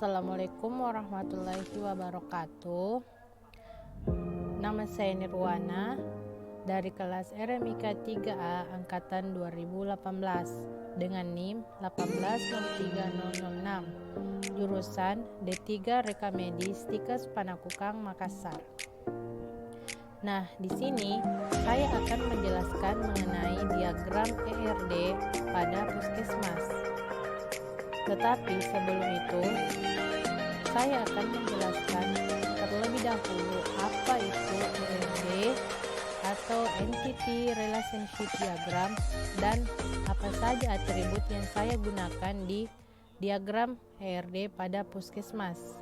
Assalamualaikum warahmatullahi wabarakatuh. Nama saya Nirwana dari kelas RMIK 3A angkatan 2018 dengan NIM 1803006, jurusan D3 Reka Medis Tikes Panakukang Makassar. Nah, di sini saya akan menjelaskan mengenai diagram ERD pada puskesmas. Tetapi sebelum itu, saya akan menjelaskan terlebih dahulu apa itu ERD atau Entity Relationship Diagram dan apa saja atribut yang saya gunakan di diagram ERD pada puskesmas.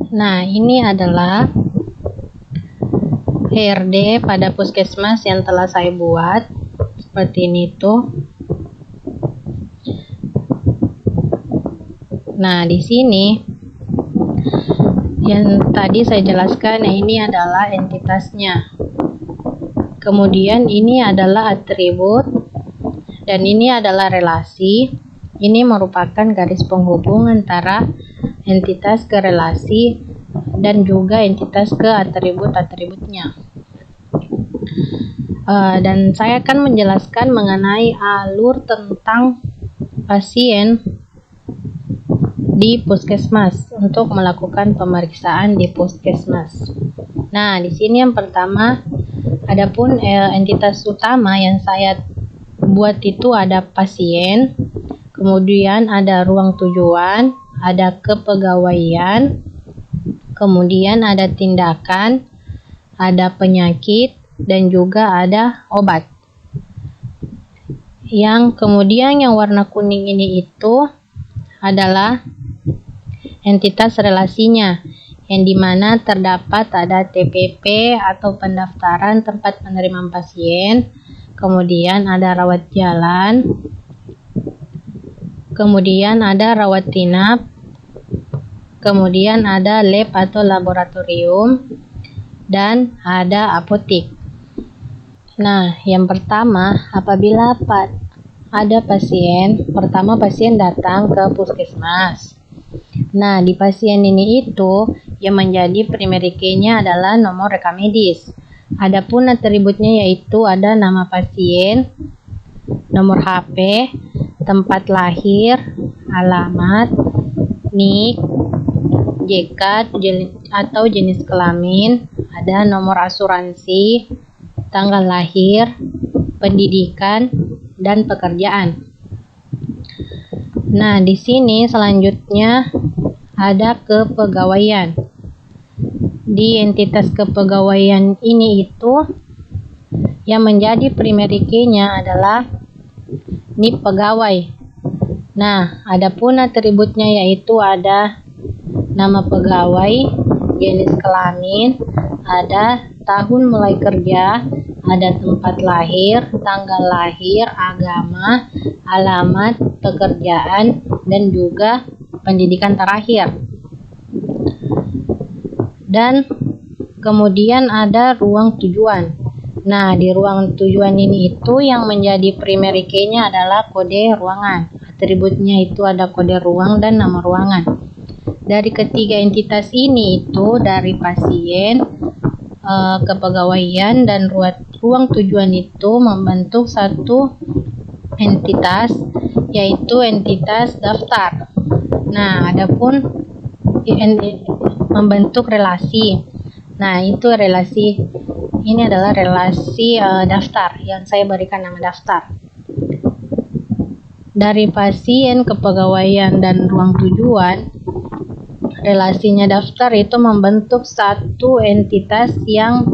Nah, ini adalah ERD pada puskesmas yang telah saya buat. Seperti ini tuh. Nah, di sini yang tadi saya jelaskan, ini adalah entitasnya. Kemudian ini adalah atribut dan ini adalah relasi. Ini merupakan garis penghubung antara entitas ke relasi dan juga entitas ke atribut-atributnya. Dan saya akan menjelaskan mengenai alur tentang pasien di puskesmas untuk melakukan pemeriksaan di puskesmas. Nah, di sini yang pertama, adapun entitas utama yang saya buat itu ada pasien, kemudian ada ruang tujuan, ada kepegawaian, kemudian ada tindakan, ada penyakit, dan juga ada obat. Yang kemudian yang warna kuning ini itu adalah entitas relasinya, yang dimana terdapat ada TPP atau pendaftaran tempat penerimaan pasien, kemudian ada rawat jalan, kemudian ada rawat inap, kemudian ada lab atau laboratorium, dan ada apotik. Nah, yang pertama, apabila ada pasien, pertama pasien datang ke puskesmas. Nah, di pasien ini itu yang menjadi primary key-nya adalah nomor reka medis. Adapun atributnya yaitu ada nama pasien, nomor HP, tempat lahir, alamat, NIK, JK atau jenis kelamin, ada nomor asuransi, tanggal lahir, pendidikan, dan pekerjaan. Nah, di sini selanjutnya ada kepegawaian. Di entitas kepegawaian ini itu yang menjadi primary key-nya adalah NIP pegawai. Nah, adapun atributnya yaitu ada nama pegawai, jenis kelamin, ada tahun mulai kerja, ada tempat lahir, tanggal lahir, agama, alamat, pekerjaan, dan juga pendidikan terakhir. Dan Kemudian ada ruang tujuan. Nah, di ruang tujuan ini itu yang menjadi primary key-nya adalah kode ruangan. Atributnya itu ada kode ruang dan nama ruangan. Dari ketiga entitas ini itu dari pasien, kepegawaian, dan ruang tujuan itu membentuk satu entitas, yaitu entitas daftar. Nah, adapun membentuk relasi. Nah, itu relasi. Ini adalah relasi daftar yang saya berikan nama daftar. Dari pasien, kepegawaian, dan ruang tujuan, relasinya daftar itu membentuk satu entitas yang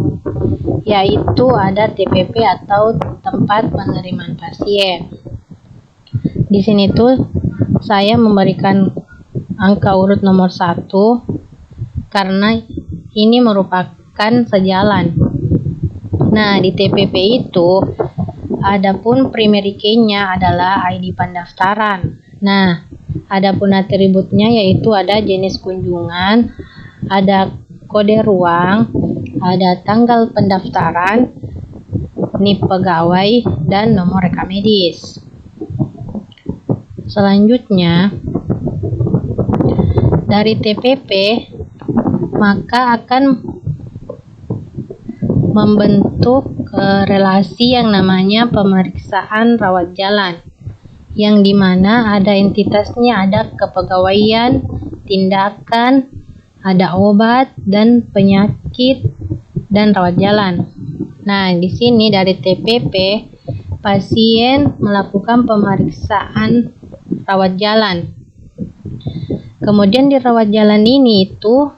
yaitu ada TPP atau tempat penerimaan pasien. Di sini tuh saya memberikan angka urut nomor 1 karena ini merupakan sejalan. Nah, di TPP itu adapun primary key-nya adalah ID pendaftaran. Nah, adapun atributnya yaitu ada jenis kunjungan, ada kode ruang, ada tanggal pendaftaran, NIP pegawai, dan nomor rekam medis. Selanjutnya, dari TPP maka akan membentuk relasi yang namanya pemeriksaan rawat jalan, yang dimana ada entitasnya, ada kepegawaian, tindakan, ada obat dan penyakit, dan rawat jalan. Nah, di sini dari TPP pasien melakukan pemeriksaan rawat jalan. Kemudian di rawat jalan ini itu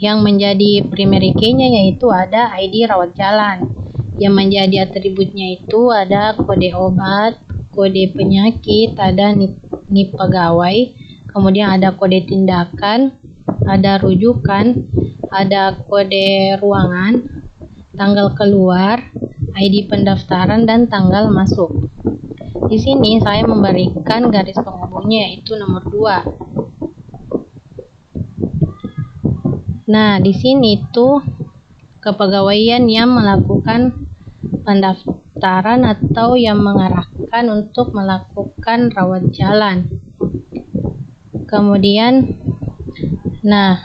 yang menjadi primary key-nya yaitu ada ID rawat jalan. Yang menjadi atributnya itu ada kode obat, kode penyakit, ada NIP pegawai, kemudian ada kode tindakan, ada rujukan, ada kode ruangan, tanggal keluar, ID pendaftaran, dan tanggal masuk. Di sini saya memberikan garis penghubungnya yaitu nomor 2. Nah, di sini tuh kepegawaian yang melakukan pendaftaran atau yang mengarahkan untuk melakukan rawat jalan. Kemudian, nah,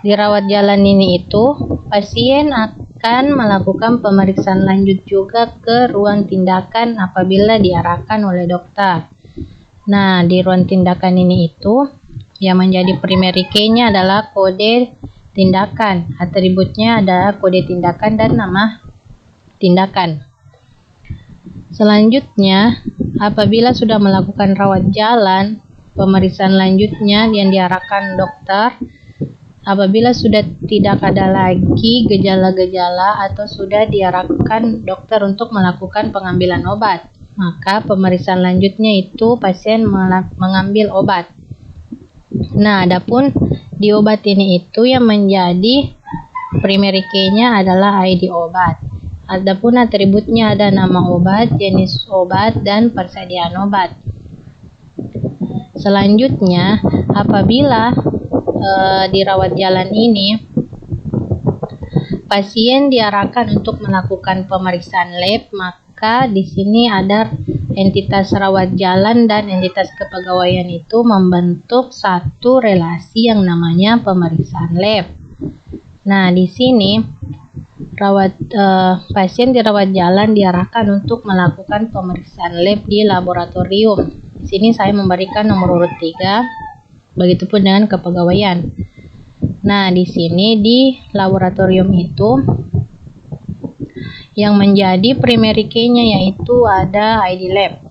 di rawat jalan ini itu pasien akan melakukan pemeriksaan lanjut juga ke ruang tindakan apabila diarahkan oleh dokter. Nah, di ruang tindakan ini itu yang menjadi primary key-nya adalah kode tindakan. Atributnya ada kode tindakan dan nama tindakan. Selanjutnya, apabila sudah melakukan rawat jalan, pemeriksaan lanjutnya yang diarahkan dokter, apabila sudah tidak ada lagi gejala-gejala atau sudah diarahkan dokter untuk melakukan pengambilan obat, maka pemeriksaan lanjutnya itu pasien mengambil obat. Nah, adapun di obat ini itu yang menjadi primary key-nya adalah ID obat. Adapun atributnya ada nama obat, jenis obat, dan persediaan obat. Selanjutnya, apabila di rawat jalan ini pasien diarahkan untuk melakukan pemeriksaan lab, maka di sini ada entitas rawat jalan dan entitas kepegawaian itu membentuk satu relasi yang namanya pemeriksaan lab. Nah, di sini pasien di rawat jalan diarahkan untuk melakukan pemeriksaan lab di laboratorium. Di sini saya memberikan nomor urut 3, begitupun dengan kepegawaian. Nah, di sini di laboratorium itu yang menjadi primary key-nya yaitu ada ID lab.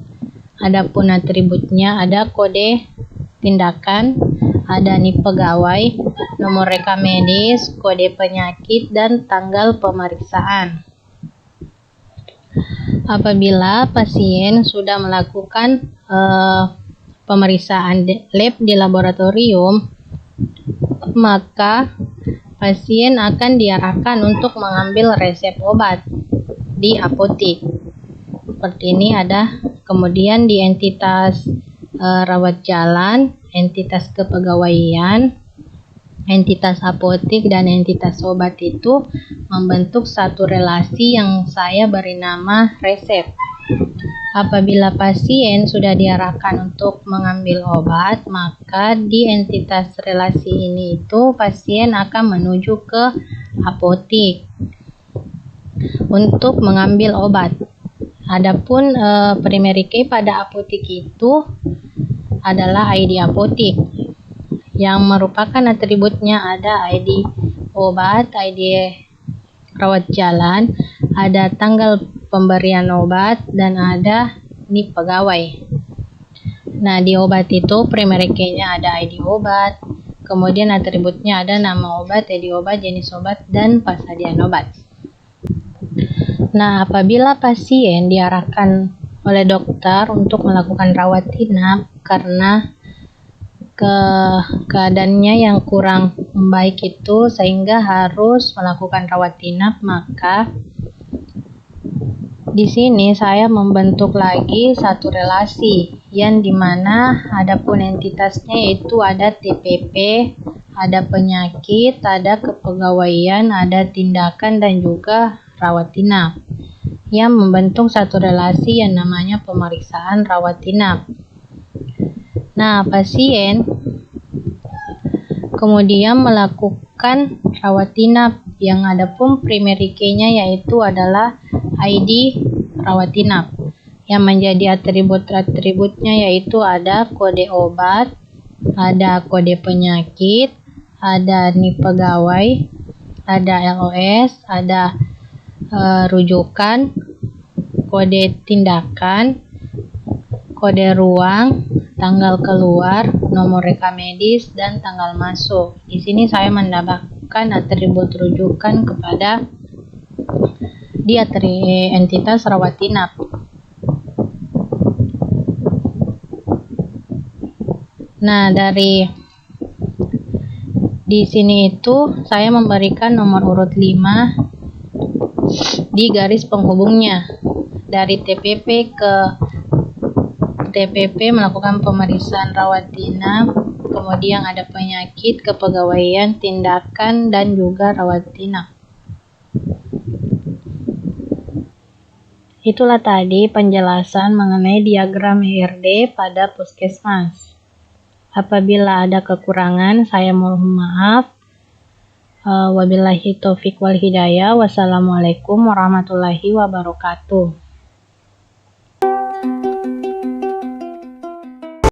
Adapun atributnya ada kode tindakan, ada NIP pegawai, nomor rekam medis, kode penyakit, dan tanggal pemeriksaan. Apabila pasien sudah melakukan pemeriksaan lab di laboratorium, maka pasien akan diarahkan untuk mengambil resep obat di apotik. Seperti ini ada. Kemudian di entitas rawat jalan, entitas kepegawaian, entitas apotik dan entitas obat itu membentuk satu relasi yang saya beri nama resep. Apabila pasien sudah diarahkan untuk mengambil obat, maka di entitas relasi ini itu pasien akan menuju ke apotik untuk mengambil obat. Adapun primary key pada apotik itu adalah ID apotik yang merupakan atributnya ada ID obat, ID rawat jalan, ada tanggal pemberian obat, dan ada NIP pegawai. Nah, di obat itu primary key-nya ada ID obat, kemudian atributnya ada nama obat, ID obat, jenis obat, dan persediaan obat. Nah, apabila pasien diarahkan oleh dokter untuk melakukan rawat inap karena keadaannya yang kurang baik itu sehingga harus melakukan rawat inap, maka di sini saya membentuk lagi satu relasi yang dimana adapun entitasnya itu ada TPP, ada penyakit, ada kepegawaian, ada tindakan, dan juga rawat inap yang membentuk satu relasi yang namanya pemeriksaan rawat inap. Nah, pasien kemudian melakukan rawat inap yang adapun primary key-nya yaitu adalah ID rawat inap yang menjadi atribut-atributnya yaitu ada kode obat, ada kode penyakit, ada NIP pegawai, ada LOS, ada rujukan, kode tindakan, kode ruang, tanggal keluar, nomor rekam medis, dan tanggal masuk. Di sini saya menambahkan atribut rujukan kepada di entitas rawat inap. Nah, di sini itu saya memberikan nomor urut 5 di garis penghubungnya dari TPP ke TPP melakukan pemeriksaan rawat inap, kemudian ada penyakit, kepegawaian, tindakan, dan juga rawat inap. Itulah tadi penjelasan mengenai diagram ERD pada puskesmas. Apabila ada kekurangan, saya mohon maaf. Wabillahi taufiq wal hidayah. Wassalamualaikum warahmatullahi wabarakatuh.